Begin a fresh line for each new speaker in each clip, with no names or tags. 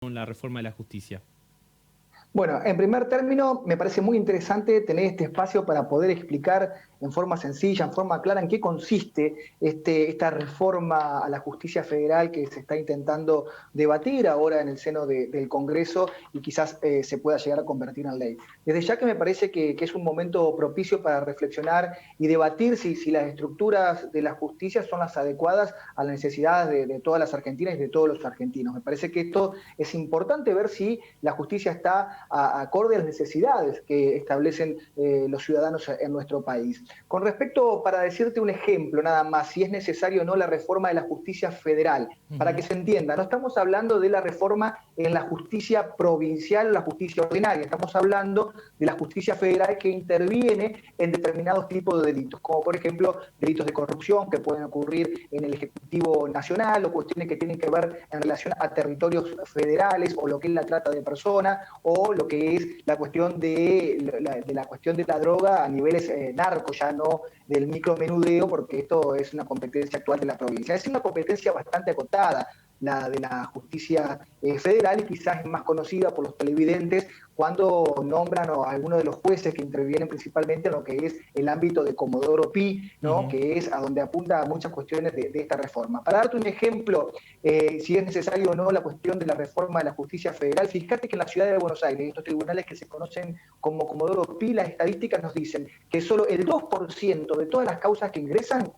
con la reforma de la justicia?
Bueno, en primer término, me parece muy interesante tener este espacio para poder explicar en forma sencilla, en forma clara, en qué consiste esta reforma a la justicia federal que se está intentando debatir ahora en el seno del Congreso y quizás se pueda llegar a convertir en ley. Desde ya que me parece que es un momento propicio para reflexionar y debatir si las estructuras de la justicia son las adecuadas a las necesidades de todas las argentinas y de todos los argentinos. Me parece que esto es importante ver si la justicia está acorde a las necesidades que establecen los ciudadanos en nuestro país. Con respecto, para decirte un ejemplo nada más, si es necesario o no la reforma de la justicia federal, para que se entienda, no estamos hablando de la reforma en la justicia provincial o la justicia ordinaria, estamos hablando de la justicia federal que interviene en determinados tipos de delitos, como por ejemplo delitos de corrupción que pueden ocurrir en el Ejecutivo Nacional o cuestiones que tienen que ver en relación a territorios federales o lo que es la trata de personas o lo que es la cuestión de la cuestión de la droga a niveles narcos, ya no del micromenudeo, porque esto es una competencia actual de la provincia. Es una competencia bastante acotada la de la justicia federal y quizás es más conocida por los televidentes cuando nombran a algunos de los jueces que intervienen principalmente en lo que es el ámbito de Comodoro Pi, ¿no? Que es a donde apunta muchas cuestiones de esta reforma. Para darte un ejemplo, si es necesario o no la cuestión de la reforma de la justicia federal, fíjate que en la ciudad de Buenos Aires, estos tribunales que se conocen como Comodoro Pi, las estadísticas nos dicen que solo el 2% de todas las causas que ingresan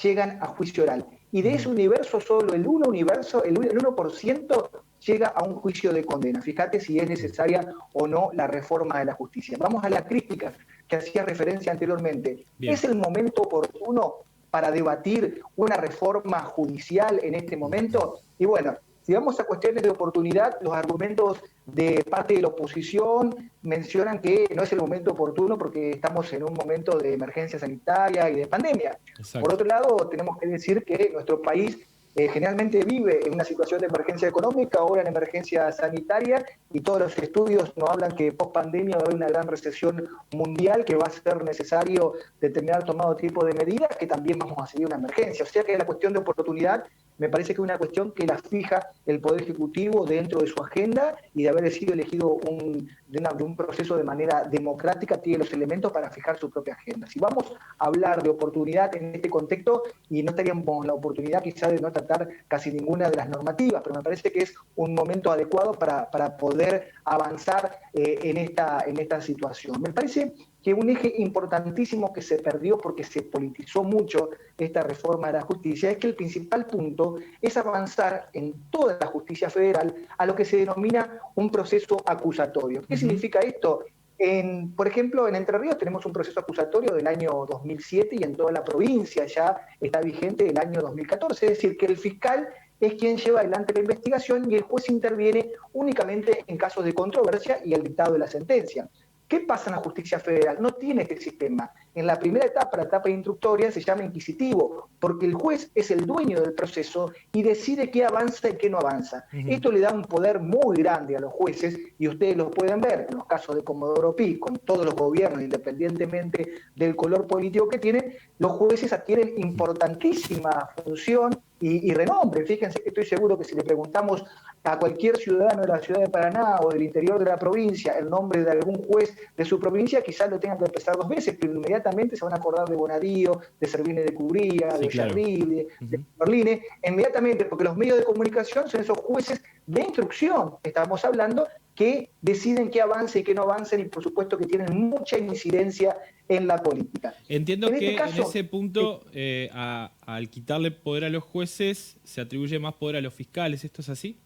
llegan a juicio oral. Y de ese universo, solo el 1% llega a un juicio de condena. Fíjate si es necesaria o no la reforma de la justicia. Vamos a las críticas que hacía referencia anteriormente.
Bien.
¿Es el momento oportuno para debatir una reforma judicial en este momento? Y bueno, si vamos a cuestiones de oportunidad, los argumentos de parte de la oposición mencionan que no es el momento oportuno porque estamos en un momento de emergencia sanitaria y de pandemia.
Exacto.
Por otro lado, tenemos que decir que nuestro país generalmente vive en una situación de emergencia económica, ahora en emergencia sanitaria, y todos los estudios nos hablan que post pandemia va a haber una gran recesión mundial, que va a ser necesario determinar tomado tipo de medidas, que también vamos a seguir una emergencia. O sea que la cuestión de oportunidad me parece que es una cuestión que la fija el Poder Ejecutivo dentro de su agenda y de haber sido elegido de un proceso de manera democrática, tiene los elementos para fijar su propia agenda. Si vamos a hablar de oportunidad en este contexto, y no estaríamos la oportunidad quizás de no tratar casi ninguna de las normativas, pero me parece que es un momento adecuado para poder avanzar en esta situación. Me parece que un eje importantísimo que se perdió porque se politizó mucho esta reforma de la justicia es que el principal punto es avanzar en toda la justicia federal a lo que se denomina un proceso acusatorio. ¿Qué significa esto? Por ejemplo, en Entre Ríos tenemos un proceso acusatorio del año 2007 y en toda la provincia ya está vigente del año 2014, es decir, que el fiscal es quien lleva adelante la investigación y el juez interviene únicamente en casos de controversia y el dictado de la sentencia. ¿Qué pasa en la justicia federal? No tiene este sistema. En la primera etapa, la etapa instructoria, se llama inquisitivo, porque el juez es el dueño del proceso y decide qué avanza y qué no avanza. Esto le da un poder muy grande a los jueces y ustedes lo pueden ver en los casos de Comodoro Pi, con todos los gobiernos, independientemente del color político que tienen, los jueces adquieren importantísima función y renombre. Fíjense que estoy seguro que si le preguntamos a cualquier ciudadano de la ciudad de Paraná o del interior de la provincia el nombre de algún juez de su provincia, quizás lo tengan que empezar 2 veces, pero inmediatamente se van a acordar de Bonadío, de Servine de Cubría,
Sí,
de
claro.
Yarril, de Merline, inmediatamente, porque los medios de comunicación son esos jueces de instrucción, estamos hablando, que deciden qué avance y qué no avancen y por supuesto que tienen mucha incidencia en la política.
Entiendo
en
que
caso,
en ese punto, al quitarle poder a los jueces, se atribuye más poder a los fiscales. ¿Esto es así?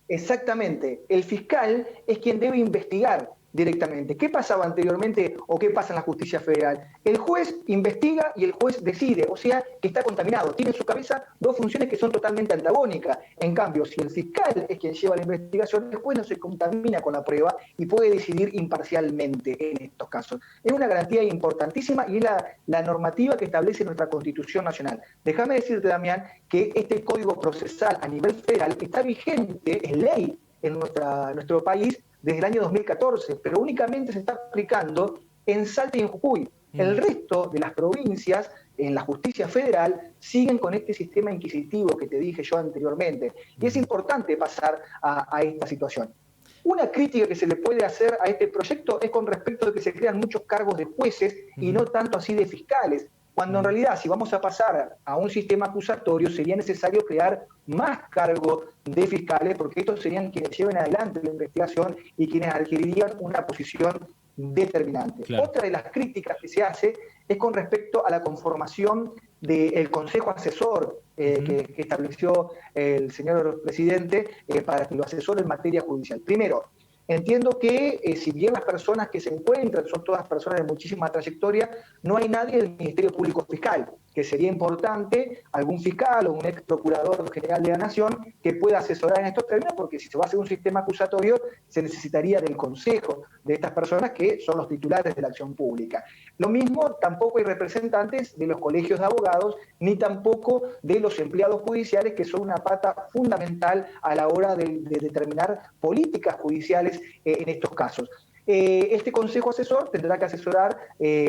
Exactamente. El fiscal es quien debe investigar directamente. ¿Qué pasaba anteriormente o qué pasa en la justicia federal? El juez investiga y el juez decide, o sea, que está contaminado. Tiene en su cabeza 2 funciones que son totalmente antagónicas. En cambio, si el fiscal es quien lleva la investigación, el juez no se contamina con la prueba y puede decidir imparcialmente en estos casos. Es una garantía importantísima y es la normativa que establece nuestra Constitución Nacional. Déjame decirte, Damián, que este Código Procesal a nivel federal está vigente, es ley en nuestro país, desde el año 2014, pero únicamente se está aplicando en Salta y en Jujuy. El resto de las provincias en la justicia federal siguen con este sistema inquisitivo que te dije yo anteriormente. Y es importante pasar a esta situación. Una crítica que se le puede hacer a este proyecto es con respecto de que se crean muchos cargos de jueces y no tanto así de fiscales, cuando en realidad si vamos a pasar a un sistema acusatorio sería necesario crear más cargos de fiscales, porque estos serían quienes lleven adelante la investigación y quienes adquirirían una posición determinante.
Claro.
Otra de las críticas que se hace es con respecto a la conformación del Consejo Asesor que estableció el señor presidente para que lo asesore en materia judicial. Primero, entiendo que si bien las personas que se encuentran son todas personas de muchísima trayectoria, no hay nadie del Ministerio Público Fiscal, que sería importante algún fiscal o un ex procurador general de la Nación que pueda asesorar en estos términos, porque si se va a hacer un sistema acusatorio se necesitaría del consejo de estas personas que son los titulares de la acción pública. Lo mismo, tampoco hay representantes de los colegios de abogados ni tampoco de los empleados judiciales, que son una pata fundamental a la hora de determinar políticas judiciales en estos casos. Este consejo asesor tendrá que asesorar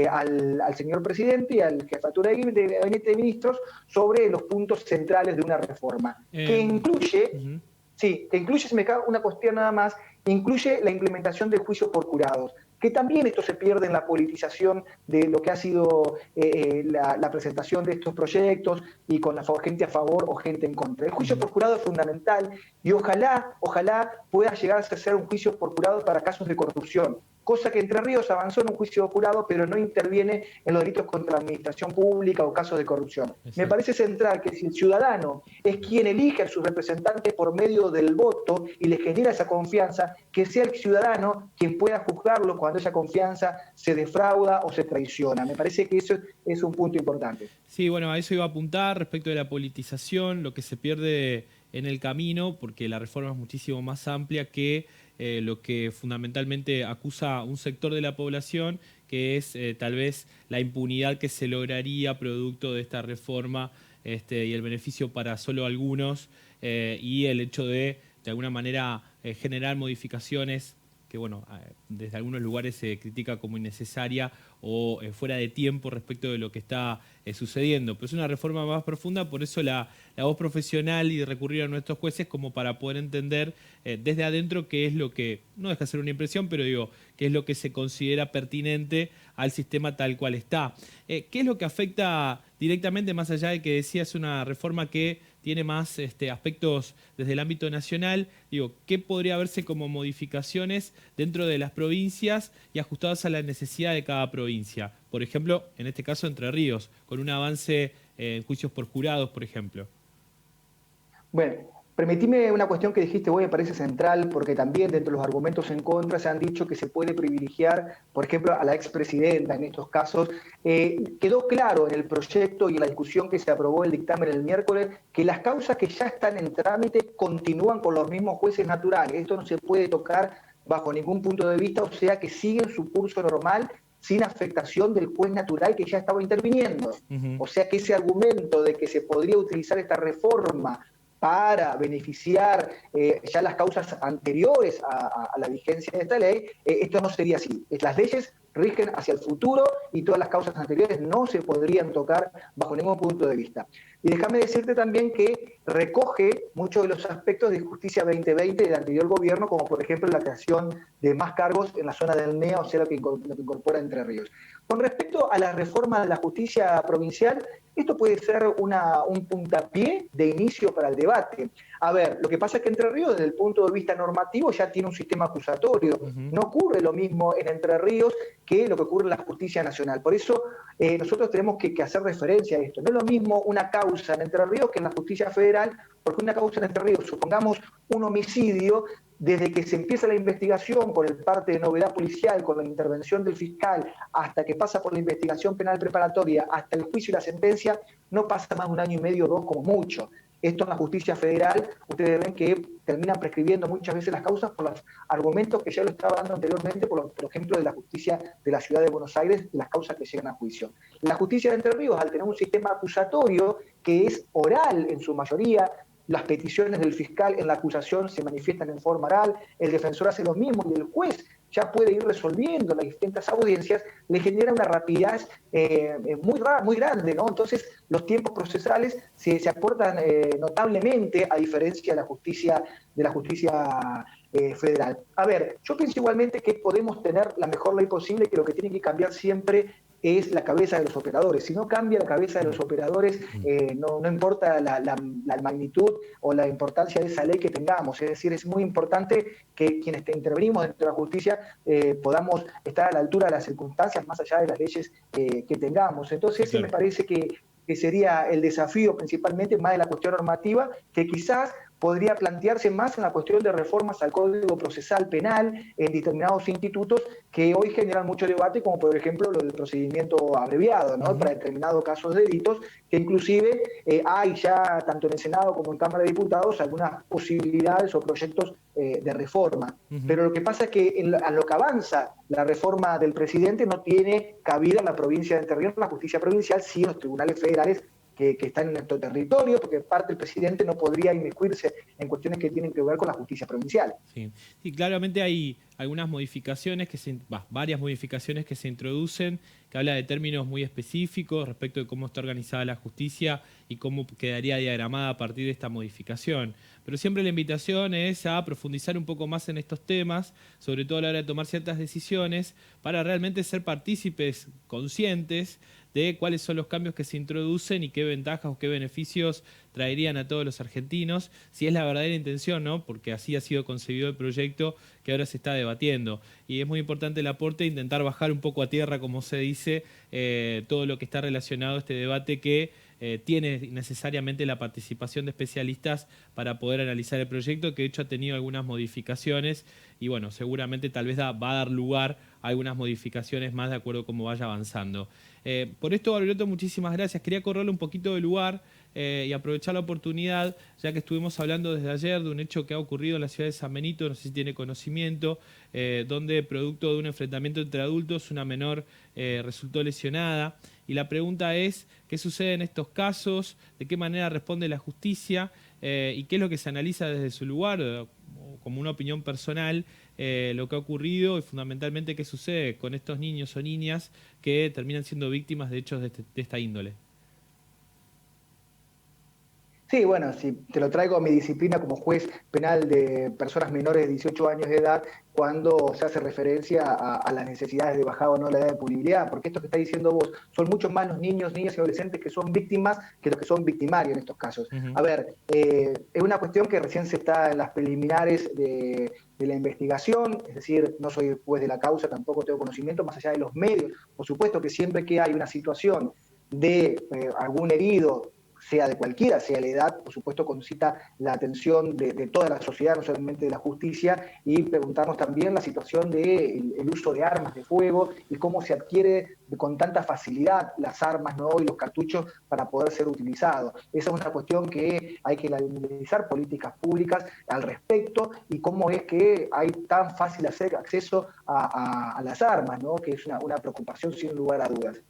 al señor presidente y al jefatura de gabinete de ministros sobre los puntos centrales de una reforma, que incluye, sí, que incluye, se me cae una cuestión nada más, incluye la implementación del juicio por jurados, que también esto se pierde en la politización de lo que ha sido la presentación de estos proyectos y con la gente a favor o gente en contra. El juicio por jurado es fundamental y ojalá pueda llegar a ser un juicio por jurado para casos de corrupción, cosa que Entre Ríos avanzó en un juicio por jurado, pero no interviene en los delitos contra la administración pública o casos de corrupción. Exacto. Me parece central que si el ciudadano es quien elige a sus representantes por medio del voto y le genera esa confianza, que sea el ciudadano quien pueda juzgarlo cuando esa confianza se defrauda o se traiciona. Me parece que eso es un punto importante.
Sí, bueno, a eso iba a apuntar respecto de la politización, lo que se pierde en el camino, porque la reforma es muchísimo más amplia que lo que fundamentalmente acusa un sector de la población, que es tal vez la impunidad que se lograría producto de esta reforma y el beneficio para solo algunos y el hecho de alguna manera generar modificaciones que bueno, desde algunos lugares se critica como innecesaria o fuera de tiempo respecto de lo que está sucediendo. Pero es una reforma más profunda, por eso la voz profesional y recurrir a nuestros jueces como para poder entender desde adentro qué es lo que, no deja de ser una impresión, pero digo, qué es lo que se considera pertinente al sistema tal cual está. ¿Qué es lo que afecta directamente, más allá de que decías una reforma que tiene más aspectos desde el ámbito nacional? Digo, ¿qué podría verse como modificaciones dentro de las provincias y ajustadas a la necesidad de cada provincia? Por ejemplo, en este caso Entre Ríos, con un avance en juicios por jurados, por ejemplo.
Bueno, permitime una cuestión que dijiste vos, me parece central, porque también dentro de los argumentos en contra se han dicho que se puede privilegiar, por ejemplo, a la expresidenta en estos casos. Quedó claro en el proyecto y en la discusión que se aprobó el dictamen el miércoles que las causas que ya están en trámite continúan con los mismos jueces naturales. Esto no se puede tocar bajo ningún punto de vista, o sea que siguen su curso normal sin afectación del juez natural que ya estaba interviniendo. O sea que ese argumento de que se podría utilizar esta reforma para beneficiar ya las causas anteriores a la vigencia de esta ley, esto no sería así. Las leyes rigen hacia el futuro y todas las causas anteriores no se podrían tocar bajo ningún punto de vista. Y déjame decirte también que recoge muchos de los aspectos de Justicia 2020 del anterior gobierno, como por ejemplo la creación de más cargos en la zona del NEA, o sea, lo que incorpora Entre Ríos. Con respecto a la reforma de la justicia provincial, esto puede ser un puntapié de inicio para el debate. A ver, lo que pasa es que Entre Ríos, desde el punto de vista normativo, ya tiene un sistema acusatorio. No ocurre lo mismo en Entre Ríos que lo que ocurre en la justicia nacional. Por eso nosotros tenemos que hacer referencia a esto. No es lo mismo una causa en Entre Ríos que en la justicia federal, porque una causa en Entre Ríos, supongamos un homicidio, desde que se empieza la investigación por el parte de novedad policial, con la intervención del fiscal, hasta que pasa por la investigación penal preparatoria, hasta el juicio y la sentencia, no pasa más de un año y medio o dos como mucho. Esto en la justicia federal, ustedes ven que terminan prescribiendo muchas veces las causas por los argumentos que ya lo estaba dando anteriormente, por ejemplo, de la justicia de la Ciudad de Buenos Aires, las causas que llegan a juicio. La justicia de Entre Ríos, al tener un sistema acusatorio que es oral en su mayoría, las peticiones del fiscal en la acusación se manifiestan en forma oral, el defensor hace lo mismo y el juez ya puede ir resolviendo las distintas audiencias, le genera una rapidez muy grande, ¿no? Entonces, los tiempos procesales se acortan notablemente, a diferencia de la justicia federal. A ver, yo pienso igualmente que podemos tener la mejor ley posible, que lo que tiene que cambiar siempre es la cabeza de los operadores. Si no cambia la cabeza de los operadores, no importa la magnitud o la importancia de esa ley que tengamos. Es decir, es muy importante que quienes intervenimos dentro de la justicia podamos estar a la altura de las circunstancias, más allá de las leyes que tengamos. Entonces, ese me parece que sería el desafío principalmente, más de la cuestión normativa, que quizás podría plantearse más en la cuestión de reformas al Código Procesal Penal en determinados institutos que hoy generan mucho debate, como por ejemplo lo del procedimiento abreviado, ¿no? Para determinados casos de delitos, que inclusive hay ya, tanto en el Senado como en Cámara de Diputados, algunas posibilidades o proyectos de reforma. Pero lo que pasa es que a lo que avanza la reforma del presidente no tiene cabida en la provincia de Entre Ríos, en la justicia provincial, sí en los tribunales federales que están en nuestro territorio, porque parte del presidente no podría inmiscuirse en cuestiones que tienen que ver con la justicia provincial.
Sí, sí, claramente hay algunas modificaciones, varias modificaciones que se introducen, que habla de términos muy específicos respecto de cómo está organizada la justicia y cómo quedaría diagramada a partir de esta modificación. Pero siempre la invitación es a profundizar un poco más en estos temas, sobre todo a la hora de tomar ciertas decisiones, para realmente ser partícipes conscientes de cuáles son los cambios que se introducen y qué ventajas o qué beneficios traerían a todos los argentinos, si es la verdadera intención, ¿no? Porque así ha sido concebido el proyecto que ahora se está debatiendo. Y es muy importante el aporte, intentar bajar un poco a tierra, como se dice, todo lo que está relacionado a este debate que tiene necesariamente la participación de especialistas para poder analizar el proyecto, que de hecho ha tenido algunas modificaciones y bueno, seguramente tal vez va a dar lugar a algunas modificaciones más de acuerdo a cómo vaya avanzando. Por esto, Barbiroto, muchísimas gracias. Quería correrle un poquito de lugar y aprovechar la oportunidad, ya que estuvimos hablando desde ayer de un hecho que ha ocurrido en la ciudad de San Benito, no sé si tiene conocimiento, donde producto de un enfrentamiento entre adultos, una menor resultó lesionada. Y la pregunta es, ¿qué sucede en estos casos? ¿De qué manera responde la justicia? ¿Y qué es lo que se analiza desde su lugar, como una opinión personal, lo que ha ocurrido y fundamentalmente qué sucede con estos niños o niñas que terminan siendo víctimas de hechos de esta índole?
Sí, bueno, si te lo traigo a mi disciplina como juez penal de personas menores de 18 años de edad, cuando se hace referencia a las necesidades de bajar o no la edad de punibilidad, porque esto que está diciendo vos, son muchos más los niños, niñas y adolescentes que son víctimas que los que son victimarios en estos casos. A ver, es una cuestión que recién se está en las preliminares de la investigación, es decir, no soy juez de la causa, tampoco tengo conocimiento más allá de los medios. Por supuesto que siempre que hay una situación de algún herido, sea de cualquiera, sea la edad, por supuesto concita la atención de toda la sociedad, no solamente de la justicia, y preguntarnos también la situación del uso de armas de fuego y cómo se adquiere con tanta facilidad las armas, ¿no? Y los cartuchos para poder ser utilizados. Esa es una cuestión que hay que analizar políticas públicas al respecto y cómo es que hay tan fácil acceso a las armas, ¿no? Que es una preocupación sin lugar a dudas.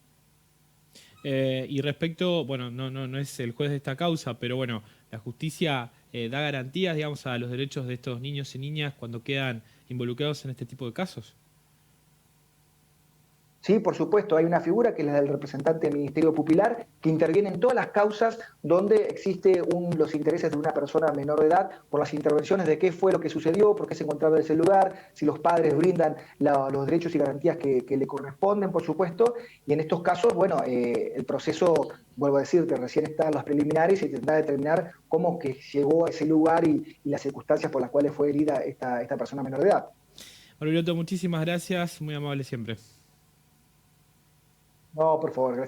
Y respecto, bueno, no es el juez de esta causa, pero bueno, la justicia da garantías, digamos, a los derechos de estos niños y niñas cuando quedan involucrados en este tipo de casos.
Sí, por supuesto, hay una figura que es la del representante del Ministerio Pupilar, que interviene en todas las causas donde existe los intereses de una persona menor de edad, por las intervenciones de qué fue lo que sucedió, por qué se encontraba en ese lugar, si los padres brindan los derechos y garantías que le corresponden, por supuesto, y en estos casos, bueno, el proceso, vuelvo a decirte, recién están las preliminares y tendrá que determinar cómo que llegó a ese lugar y las circunstancias por las cuales fue herida esta persona menor de edad.
Barbiroto, muchísimas gracias, muy amable siempre.
No, por favor, gracias.